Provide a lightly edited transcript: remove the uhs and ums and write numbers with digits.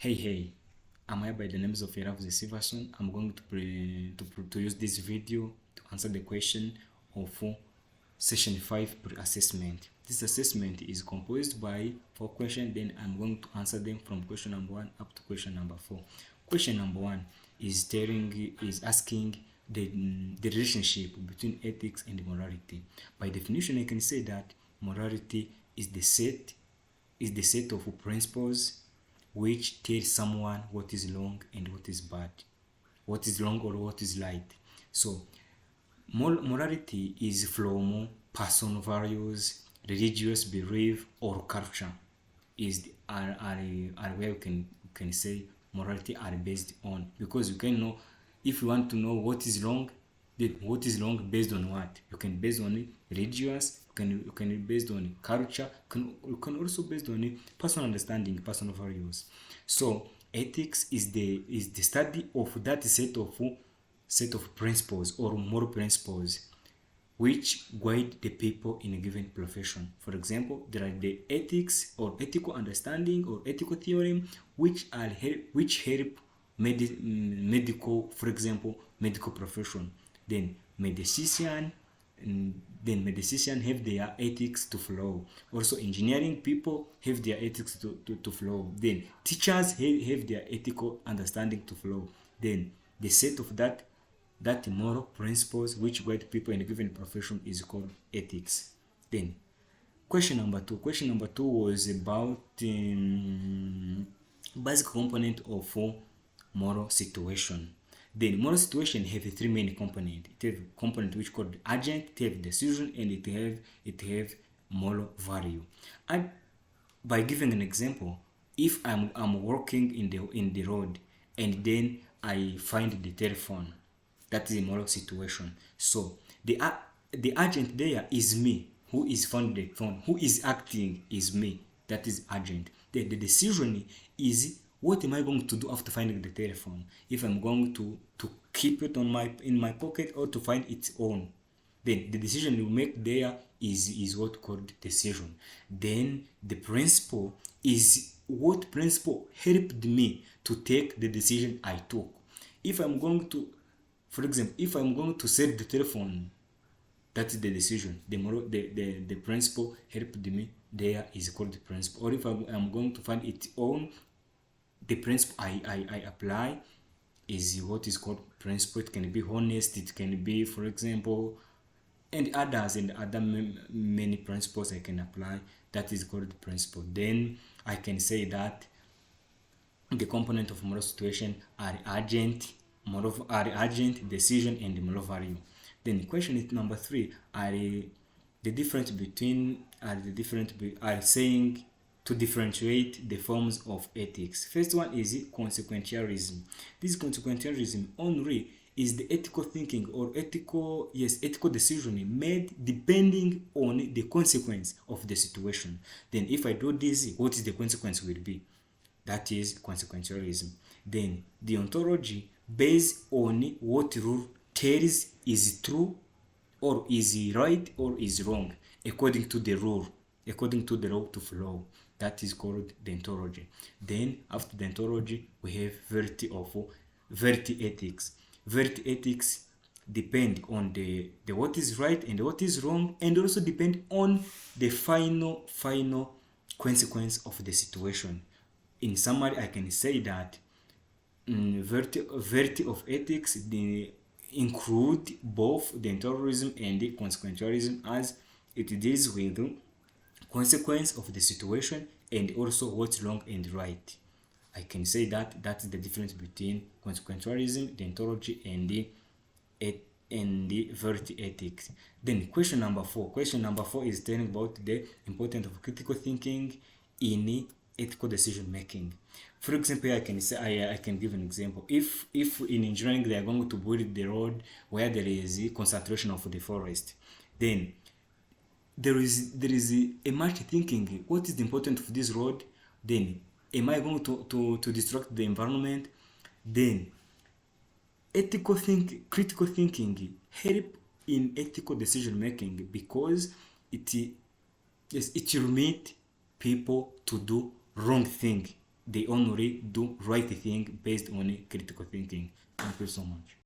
Hey, I'm here by the names of Yeraf Silverson. I'm going to use this video to answer the question of session 5 pre-assessment. This assessment is composed by 4 questions, then I'm going to answer them from question number 1 up to question number 4. Question number 1 is asking the relationship between ethics and morality. By definition, I can say that morality is the set of principles which tells someone what is wrong and what is bad, what is wrong or what is right. So morality is from personal values, religious belief, or culture. Are where you can say morality are based on, because you can know, if you want to know what is wrong, then what is wrong based on what you can base on religious, you can based on culture, you can also based on personal understanding, personal values. So ethics is the study of that set of principles or moral principles which guide the people in a given profession. For example, there are the ethics or ethical understanding or ethical theory which help medical, for example, medical profession. Then medicine have their ethics to follow. Also engineering people have their ethics to follow. Then teachers have their ethical understanding to follow. Then the set of that moral principles which guide people in a given profession is called ethics. Then question number 2 was about basic component of moral situation. Then moral situation have 3 main components. It have component which called agent, it have decision, and it have moral value. And by giving an example, if I'm walking in the road and then I find the telephone, that is a moral situation. So the agent there is me, who is found the phone, who is acting is me, that is agent. Then the decision is, what am I going to do after finding the telephone? If I'm going to keep it in my pocket or to find its own. Then the decision you make there is what called decision. Then the principle is what principle helped me to take the decision I took. If I'm going to, for example, if I'm going to sell the telephone, that is the decision. The principle helped me there is called the principle. Or if I'm going to find its own, the principle I apply is what is called principle. It can be honest, it can be, for example, and other many principles I can apply. That is called principle. Then I can say that the component of moral situation are agent, decision, and moral value. Then question is number 3 are saying to differentiate the forms of ethics. First one is consequentialism. This consequentialism only is the ethical thinking or ethical decision made depending on the consequence of the situation. Then if I do this, what is the consequence will be? That is consequentialism. Then deontology, based on what rule tells is true or is right or is wrong according to the rule to follow. That is called deontology. Then after deontology we have verity ethics. Verity ethics depend on the what is right and what is wrong, and also depend on the final consequence of the situation. In summary, I can say that verity of ethics include both deontologism and the consequentialism, as it deals with the consequence of the situation and also what's wrong and right. I can say that that's the difference between consequentialism, deontology, and the verity ethics. Then question number 4 is telling about the importance of critical thinking in ethical decision making. For example, I can say I can give an example. If in engineering they are going to build the road where there is a concentration of the forest, then there is a much thinking, what is the importance of this road? Then am I going to destruct the environment? Then critical thinking help in ethical decision making, because it limit people to do wrong thing. they only do right thing based on critical thinking. Thank you so much.